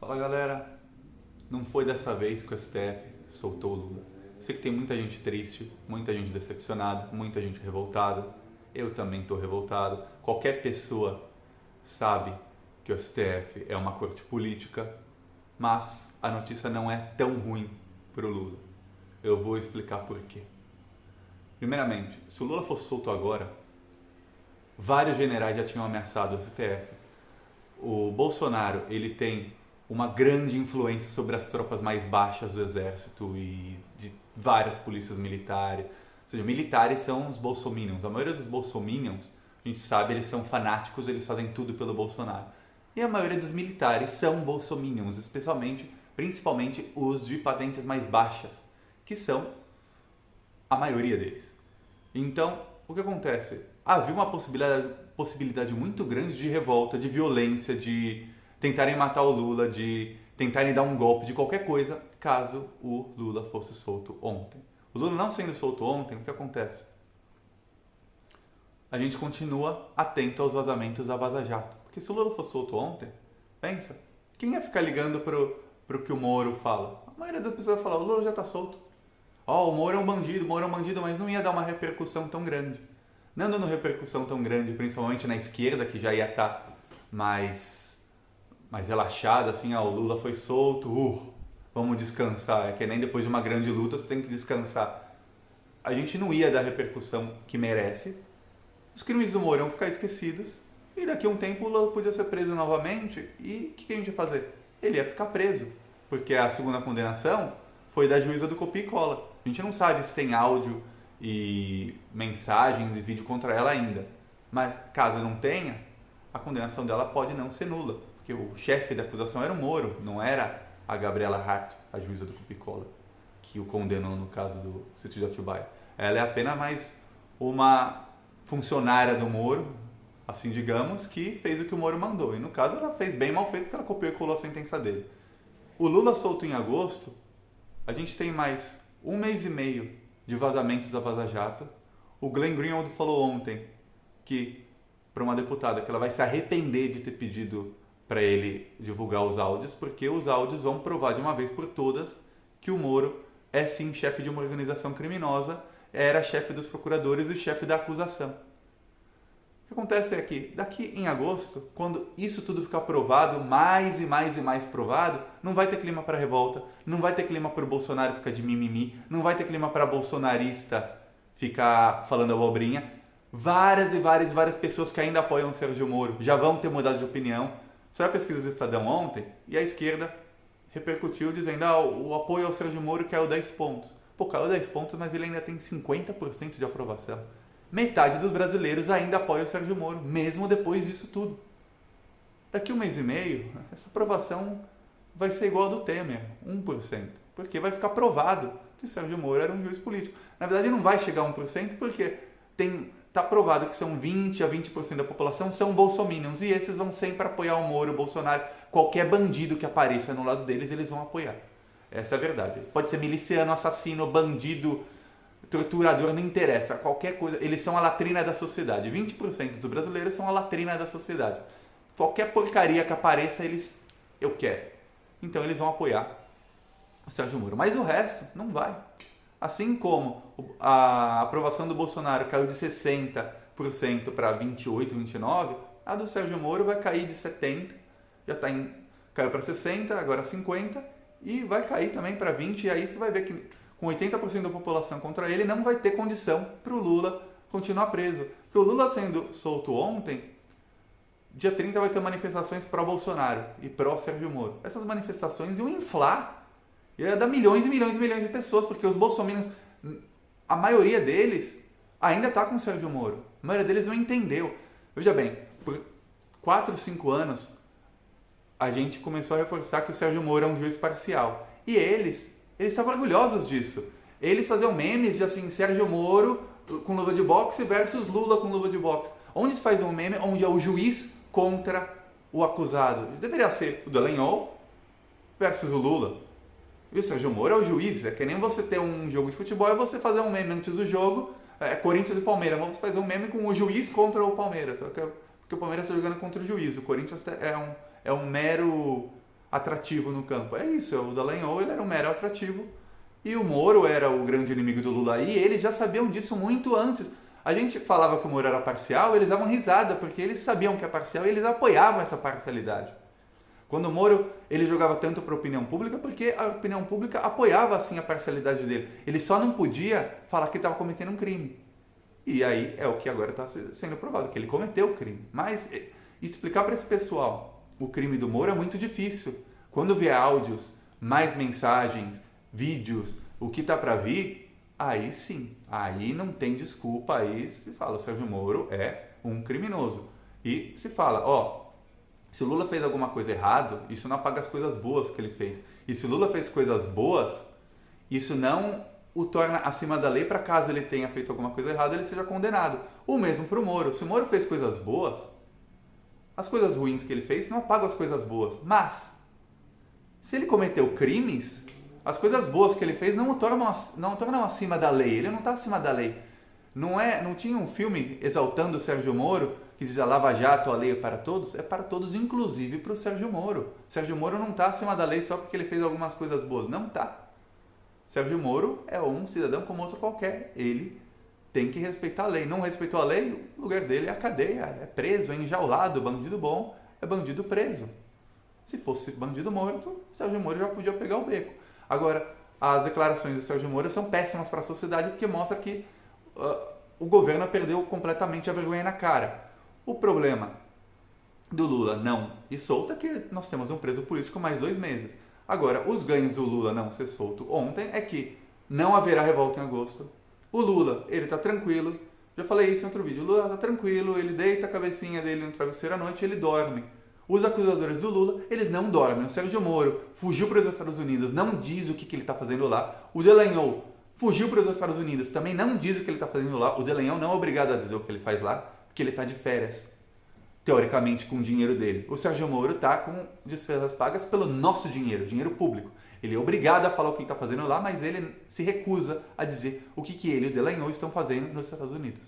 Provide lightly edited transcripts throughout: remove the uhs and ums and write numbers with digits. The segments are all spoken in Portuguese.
Fala galera, não foi dessa vez que o STF soltou o Lula. Sei que tem muita gente triste, muita gente decepcionada, muita gente revoltada. Eu também estou revoltado. Qualquer pessoa sabe que o STF é uma corte política, mas a notícia não é tão ruim para o Lula. Eu vou explicar por quê. Primeiramente, se o Lula fosse solto agora, vários generais já tinham ameaçado o STF. O Bolsonaro, ele tem uma grande influência sobre as tropas mais baixas do exército e de várias polícias militares. Ou seja, militares são os bolsominions. A maioria dos bolsominions, a gente sabe, eles são fanáticos, eles fazem tudo pelo Bolsonaro. E a maioria dos militares são bolsominions, principalmente os de patentes mais baixas, que são a maioria deles. Então, o que acontece? Havia uma possibilidade muito grande de revolta, de violência, de tentarem matar o Lula, de tentarem dar um golpe, de qualquer coisa, caso o Lula fosse solto ontem. O Lula não sendo solto ontem, o que acontece? A gente continua atento aos vazamentos da Vaza Jato. Porque se o Lula fosse solto ontem, pensa, quem ia ficar ligando pro que o Moro fala? A maioria das pessoas ia falar, o Lula já tá solto. O Moro é um bandido, mas não ia dar uma repercussão tão grande. Não dando repercussão tão grande, principalmente na esquerda, que já ia estar mais relaxada, assim, o Lula foi solto, vamos descansar. É que nem depois de uma grande luta você tem que descansar. A gente não ia dar a repercussão que merece. Os crimes do Moro iam ficar esquecidos. E daqui a um tempo o Lula podia ser preso novamente. E o que a gente ia fazer? Ele ia ficar preso. Porque a segunda condenação foi da juíza do copia e cola. A gente não sabe se tem áudio e mensagens e vídeo contra ela ainda. Mas caso não tenha, a condenação dela pode não ser nula. Porque o chefe da acusação era o Moro, não era a Gabriela Hart, a juíza do copia e cola, que o condenou no caso do sítio de Atibaia. Ela é apenas mais uma funcionária do Moro, assim digamos, que fez o que o Moro mandou. E no caso ela fez bem mal feito porque ela copiou e colou a sentença dele. O Lula solto em agosto, a gente tem mais 1 mês e meio de vazamentos da Vaza Jato. O Glenn Greenwald falou ontem que, para uma deputada, que ela vai se arrepender de ter pedido para ele divulgar os áudios, porque os áudios vão provar de uma vez por todas que o Moro é sim chefe de uma organização criminosa, era chefe dos procuradores e chefe da acusação. O que acontece é que daqui em agosto, quando isso tudo ficar provado, mais e mais provado, não vai ter clima para revolta, não vai ter clima para o Bolsonaro ficar de mimimi, não vai ter clima para bolsonarista ficar falando abobrinha. Várias pessoas que ainda apoiam o Sérgio Moro já vão ter mudado de opinião. Saiu a pesquisa do Estadão ontem e a esquerda repercutiu dizendo o apoio ao Sérgio Moro caiu 10 pontos. Caiu 10 pontos, mas ele ainda tem 50% de aprovação. Metade dos brasileiros ainda apoia o Sérgio Moro, mesmo depois disso tudo. Daqui 1 mês e meio, essa aprovação vai ser igual a do Temer, 1%. Porque vai ficar provado que o Sérgio Moro era um juiz político. Na verdade, não vai chegar a 1% porque está provado que são 20 a 20% da população são bolsominions. E esses vão sempre apoiar o Moro, o Bolsonaro. Qualquer bandido que apareça no lado deles, eles vão apoiar. Essa é a verdade. Pode ser miliciano, assassino, bandido, torturador, não interessa, qualquer coisa, eles são a latrina da sociedade. 20% dos brasileiros são a latrina da sociedade. Qualquer porcaria que apareça, eu quero. Então eles vão apoiar o Sérgio Moro. Mas o resto não vai. Assim como a aprovação do Bolsonaro caiu de 60% para 28%, 29%, a do Sérgio Moro vai cair de 70%, caiu para 60%, agora 50%, e vai cair também para 20%, e aí você vai ver que com 80% da população contra ele, não vai ter condição para o Lula continuar preso. Porque o Lula sendo solto ontem, dia 30 vai ter manifestações pró-Bolsonaro e pró-Sérgio Moro. Essas manifestações iam inflar, ia dar milhões e milhões e milhões de pessoas, porque os bolsominions, a maioria deles ainda está com o Sérgio Moro. A maioria deles não entendeu. Veja bem, por 4, 5 anos, a gente começou a reforçar que o Sérgio Moro é um juiz parcial. E eles estavam orgulhosos disso. Eles faziam memes de assim, Sérgio Moro com luva de boxe versus Lula com luva de boxe. Onde se faz um meme onde é o juiz contra o acusado? Deveria ser o Dallagnol versus o Lula. E o Sérgio Moro é o juiz. É que nem você ter um jogo de futebol e você fazer um meme antes do jogo. Corinthians e Palmeiras. Vamos fazer um meme com o juiz contra o Palmeiras. Porque o Palmeiras está jogando contra o juiz. O Corinthians é um mero atrativo no campo. É isso, o Dallagnol ele era um mero atrativo e o Moro era o grande inimigo do Lula. E eles já sabiam disso muito antes. A gente falava que o Moro era parcial, eles davam risada, porque eles sabiam que é parcial e eles apoiavam essa parcialidade. Quando o Moro ele jogava tanto para a opinião pública, porque a opinião pública apoiava assim a parcialidade dele. Ele só não podia falar que estava cometendo um crime. E aí é o que agora está sendo provado, que ele cometeu o crime. Mas explicar para esse pessoal o crime do Moro é muito difícil. Quando vier áudios, mais mensagens, vídeos, o que está para vir, aí sim, aí não tem desculpa, aí se fala, o Sérgio Moro é um criminoso. E se fala, se o Lula fez alguma coisa errada, isso não apaga as coisas boas que ele fez. E se o Lula fez coisas boas, isso não o torna acima da lei para caso ele tenha feito alguma coisa errada, ele seja condenado. O mesmo para o Moro. Se o Moro fez coisas boas, as coisas ruins que ele fez não apagam as coisas boas. Mas, se ele cometeu crimes, as coisas boas que ele fez não o tornam acima da lei. Ele não está acima da lei. Não tinha um filme exaltando o Sérgio Moro que dizia Lava Jato, a lei é para todos? É para todos, inclusive para o Sérgio Moro. Sérgio Moro não está acima da lei só porque ele fez algumas coisas boas. Não está. Sérgio Moro é um cidadão como outro qualquer. Ele tem que respeitar a lei. Não respeitou a lei, o lugar dele é a cadeia. É preso, é enjaulado. Bandido bom é bandido preso. Se fosse bandido morto, Sérgio Moro já podia pegar o beco. Agora, as declarações do Sérgio Moro são péssimas para a sociedade porque mostra que o governo perdeu completamente a vergonha na cara. O problema do Lula não ir solto é que nós temos um preso político mais 2 meses. Agora, os ganhos do Lula não ser solto ontem é que não haverá revolta em agosto. O Lula, ele tá tranquilo. Já falei isso em outro vídeo. O Lula tá tranquilo, ele deita a cabecinha dele no travesseiro à noite e ele dorme. Os acusadores do Lula, eles não dormem. O Sérgio Moro fugiu para os Estados Unidos, não diz o que ele está fazendo lá. O Dallagnol fugiu para os Estados Unidos, também não diz o que ele está fazendo lá. O Dallagnol não é obrigado a dizer o que ele faz lá, porque ele está de férias, teoricamente, com o dinheiro dele. O Sérgio Moro está com despesas pagas pelo nosso dinheiro, dinheiro público. Ele é obrigado a falar o que ele está fazendo lá, mas ele se recusa a dizer o que ele e o Dallagnol estão fazendo nos Estados Unidos.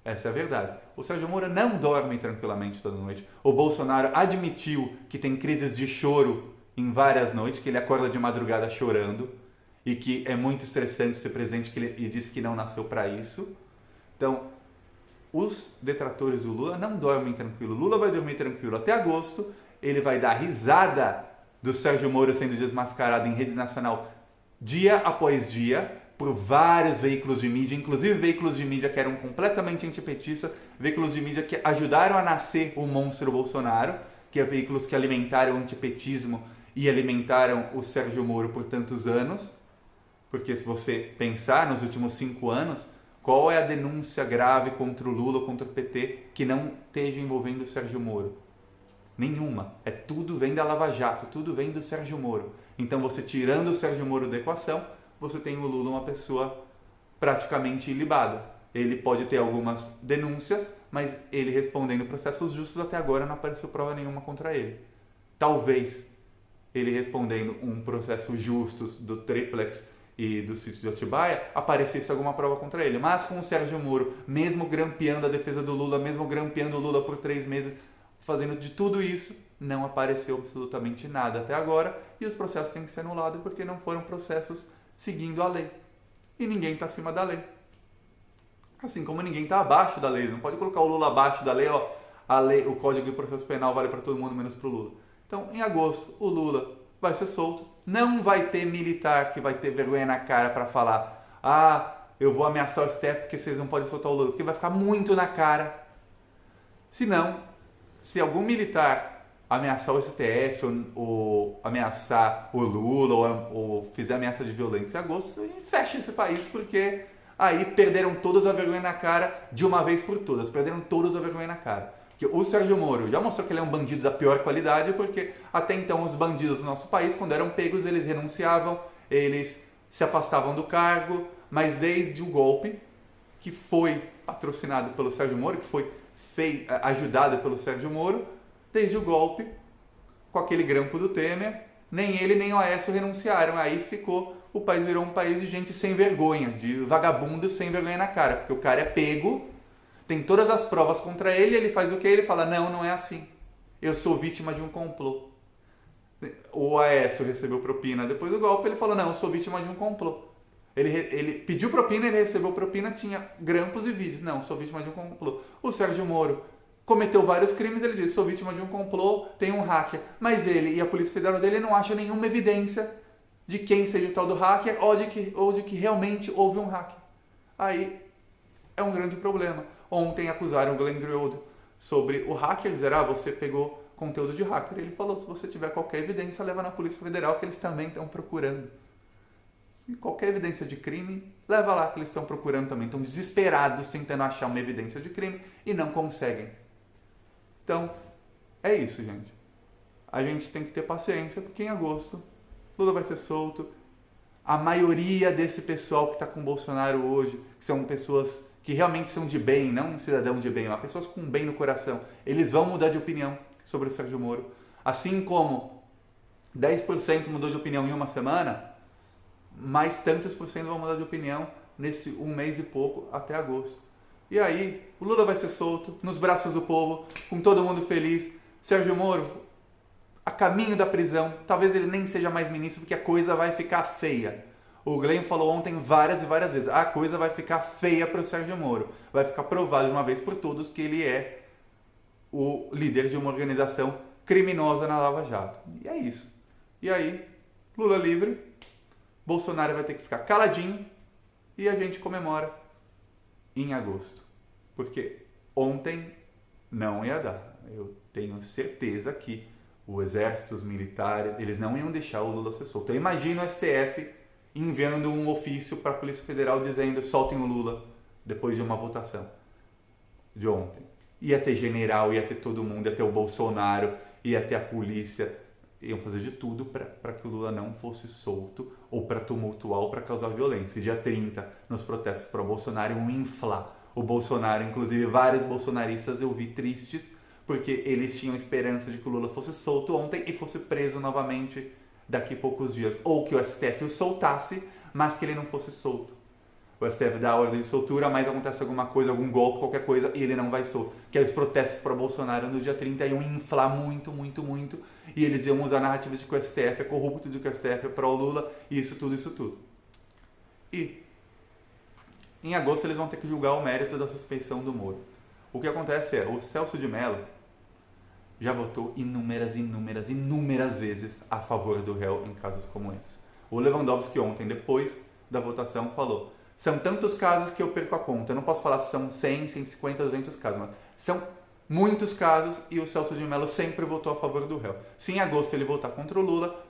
Essa é a verdade. O Sérgio Moro não dorme tranquilamente toda noite. O Bolsonaro admitiu que tem crises de choro em várias noites, que ele acorda de madrugada chorando e que é muito estressante ser presidente e disse que não nasceu para isso. Então, os detratores do Lula não dormem tranquilo. Lula vai dormir tranquilo até agosto. Ele vai dar risada do Sérgio Moro sendo desmascarado em rede nacional dia após dia por vários veículos de mídia, inclusive veículos de mídia que eram completamente antipetistas, veículos de mídia que ajudaram a nascer o monstro Bolsonaro, que é veículos que alimentaram o antipetismo e alimentaram o Sérgio Moro por tantos anos. Porque se você pensar nos últimos 5 anos, qual é a denúncia grave contra o Lula, contra o PT, que não esteja envolvendo o Sérgio Moro? Nenhuma. Tudo vem da Lava Jato, tudo vem do Sérgio Moro. Então você tirando o Sérgio Moro da equação, você tem o Lula uma pessoa praticamente ilibada. Ele pode ter algumas denúncias, mas ele respondendo processos justos até agora não apareceu prova nenhuma contra ele. Talvez ele respondendo um processo justo do triplex e do sítio de Atibaia, aparecesse alguma prova contra ele. Mas com o Sérgio Moro, mesmo grampeando a defesa do Lula, mesmo grampeando o Lula por 3 meses, fazendo de tudo isso, não apareceu absolutamente nada até agora, e os processos têm que ser anulados porque não foram processos seguindo a lei. E ninguém está acima da lei. Assim como ninguém está abaixo da lei. Não pode colocar o Lula abaixo da lei, a lei, o Código de Processo Penal vale para todo mundo, menos para o Lula. Então, em agosto, o Lula vai ser solto. Não vai ter militar que vai ter vergonha na cara para falar eu vou ameaçar o STF porque vocês não podem soltar o Lula. Porque vai ficar muito na cara. Se não, se algum militar ameaçar o STF ou ameaçar o Lula ou fizer ameaça de violência em agosto, a gente fecha esse país porque aí perderam todos a vergonha na cara de uma vez por todas. Perderam todos a vergonha na cara. Porque o Sérgio Moro já mostrou que ele é um bandido da pior qualidade, porque até então os bandidos do nosso país, quando eram pegos, eles renunciavam, eles se afastavam do cargo, mas desde o golpe, que foi patrocinado pelo Sérgio Moro, que foi ajudado pelo Sérgio Moro, desde o golpe, com aquele grampo do Temer, nem ele nem o Aécio renunciaram. Aí o país virou um país de gente sem vergonha, de vagabundos sem vergonha na cara, porque o cara é pego, tem todas as provas contra ele, ele faz o que? Ele fala, não é assim. Eu sou vítima de um complô. o Aécio recebeu propina depois do golpe, ele falou, não, eu sou vítima de um complô. Ele pediu propina, ele recebeu propina, tinha grampos e vídeos. Não, sou vítima de um complô. O Sérgio Moro cometeu vários crimes, ele disse, sou vítima de um complô, tem um hacker. Mas ele e a Polícia Federal dele não acham nenhuma evidência de quem seja o tal do hacker ou de que realmente houve um hacker. Aí é um grande problema. Ontem acusaram o Glenn Greenwald sobre o hacker, dizer, você pegou conteúdo de hacker. Ele falou, se você tiver qualquer evidência, leva na Polícia Federal, que eles também estão procurando. Se qualquer evidência de crime, leva lá, que eles estão procurando também. Estão desesperados tentando achar uma evidência de crime e não conseguem. Então, é isso, gente. A gente tem que ter paciência, porque em agosto Lula vai ser solto. A maioria desse pessoal que está com o Bolsonaro hoje, que são pessoas que realmente são de bem, não um cidadão de bem, mas pessoas com bem no coração, eles vão mudar de opinião sobre o Sérgio Moro. Assim como 10% mudou de opinião em uma semana, mais tantos por cento vão mudar de opinião nesse um mês e pouco até agosto. E aí, o Lula vai ser solto, nos braços do povo, com todo mundo feliz. Sérgio Moro, a caminho da prisão, talvez ele nem seja mais ministro, porque a coisa vai ficar feia. O Glenn falou ontem várias e várias vezes, a coisa vai ficar feia para o Sérgio Moro. Vai ficar provado de uma vez por todas que ele é o líder de uma organização criminosa na Lava Jato. E é isso. E aí, Lula livre, Bolsonaro vai ter que ficar caladinho e a gente comemora em agosto. Porque ontem não ia dar. Eu tenho certeza que o exército, os militares, eles não iam deixar o Lula ser solto. Eu imagino o STF enviando um ofício para a Polícia Federal dizendo soltem o Lula depois de uma votação de ontem. Ia ter general, ia ter todo mundo, ia ter o Bolsonaro, ia ter a polícia. Iam fazer de tudo para que o Lula não fosse solto ou para tumultuar ou para causar violência. E dia 30, nos protestos para o Bolsonaro, iam inflar o Bolsonaro. Inclusive, vários bolsonaristas eu vi tristes porque eles tinham esperança de que o Lula fosse solto ontem e fosse preso novamente daqui a poucos dias. Ou que o STF o soltasse, mas que ele não fosse solto. O STF dá a ordem de soltura, mas acontece alguma coisa, algum golpe, qualquer coisa, e ele não vai solto. Que aí os protestos para o Bolsonaro no dia 30 iam inflar muito, muito, muito. E eles iam usar a narrativa de que o STF é corrupto, de que o STF é pró-Lula, e isso tudo. E em agosto eles vão ter que julgar o mérito da suspeição do Moro. O que acontece é, o Celso de Mello já votou inúmeras vezes a favor do réu em casos como esse. O Lewandowski ontem, depois da votação, falou: são tantos casos que eu perco a conta. Eu não posso falar se são 100, 150, 200 casos, mas são muitos casos e o Celso de Mello sempre votou a favor do réu. Se em agosto ele votar contra o Lula,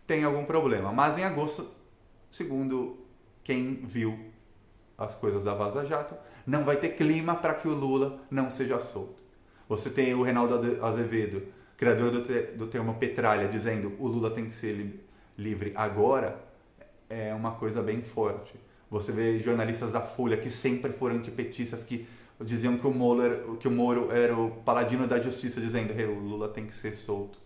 tem algum problema. Mas em agosto, segundo quem viu as coisas da Vaza Jato, não vai ter clima para que o Lula não seja solto. Você tem o Reinaldo Azevedo, criador do termo petralha, dizendo que o Lula tem que ser livre agora, é uma coisa bem forte. Você vê jornalistas da Folha que sempre foram antipetistas, que diziam que o Moro era o paladino da justiça, dizendo que o Lula tem que ser solto.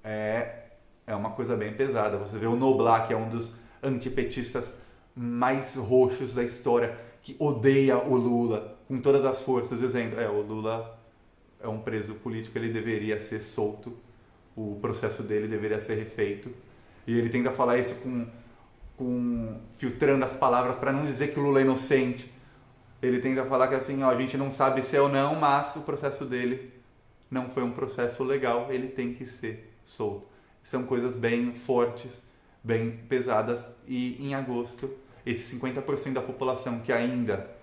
É uma coisa bem pesada. Você vê o Noblar, que é um dos antipetistas mais roxos da história, que odeia o Lula com todas as forças, dizendo o Lula é um preso político, ele deveria ser solto, o processo dele deveria ser refeito. E ele tenta falar isso filtrando as palavras para não dizer que o Lula é inocente. Ele tenta falar que assim, a gente não sabe se é ou não, mas o processo dele não foi um processo legal, ele tem que ser solto. São coisas bem fortes, bem pesadas, e em agosto, esse 50% da população que ainda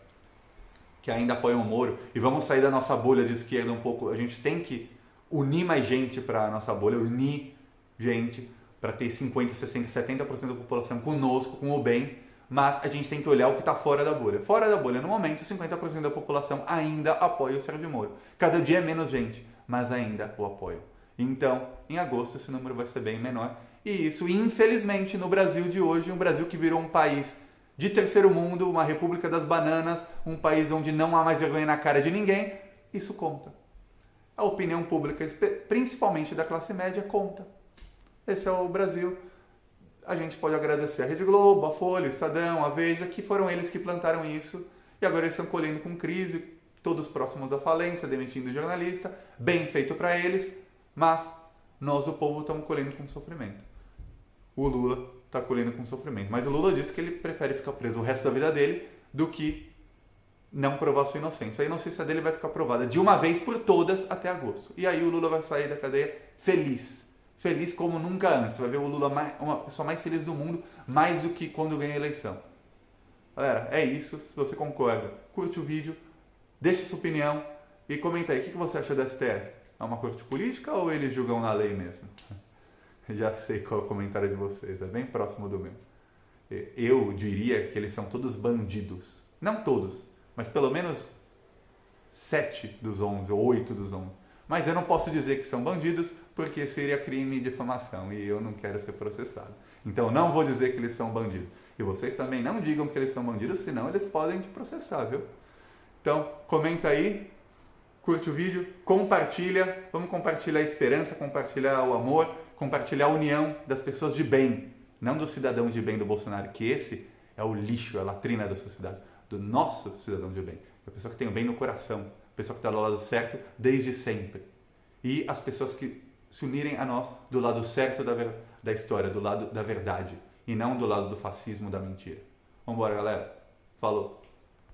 apoia o Moro, e vamos sair da nossa bolha de esquerda um pouco, a gente tem que unir mais gente para a nossa bolha, unir gente para ter 50%, 60%, 70% da população conosco, com o bem, mas a gente tem que olhar o que está fora da bolha. Fora da bolha, no momento, 50% da população ainda apoia o Sérgio Moro. Cada dia é menos gente, mas ainda o apoia. Então, em agosto, esse número vai ser bem menor. E isso, infelizmente, no Brasil de hoje, um Brasil que virou um país de terceiro mundo, uma república das bananas, um país onde não há mais vergonha na cara de ninguém, isso conta. A opinião pública, principalmente da classe média, conta. Esse é o Brasil. A gente pode agradecer a Rede Globo, a Folha, o Estadão, a Veja, que foram eles que plantaram isso, e agora eles estão colhendo com crise, todos próximos à falência, demitindo o jornalista, bem feito para eles, mas Nós, o povo, estamos colhendo com sofrimento. O Lula está colhendo com sofrimento. Mas o Lula disse que ele prefere ficar preso o resto da vida dele do que não provar sua inocência. A inocência dele vai ficar provada de uma vez por todas até agosto. E aí o Lula vai sair da cadeia feliz. Feliz como nunca antes. Vai ver o Lula uma pessoa mais feliz do mundo, mais do que quando ganha a eleição. Galera, é isso. Se você concorda, curte o vídeo, deixa sua opinião e comenta aí. O que você acha da STF? É uma corte política ou eles julgam na lei mesmo? Já sei qual é o comentário de vocês. É bem próximo do meu. Eu diria que eles são todos bandidos. Não todos, mas pelo menos 7 dos 11, ou 8 dos 11. Mas eu não posso dizer que são bandidos, porque seria crime de difamação e eu não quero ser processado. Então não vou dizer que eles são bandidos. E vocês também não digam que eles são bandidos, senão eles podem te processar, viu? Então, comenta aí, curte o vídeo, compartilha, vamos compartilhar a esperança, compartilhar o amor, compartilhar a união das pessoas de bem, não do cidadão de bem do Bolsonaro, que esse é o lixo, a latrina da sociedade, do nosso cidadão de bem, a pessoa que tem o bem no coração, a pessoa que está do lado certo desde sempre. E as pessoas que se unirem a nós do lado certo da história, do lado da verdade, e não do lado do fascismo, da mentira. Vambora, galera. Falou.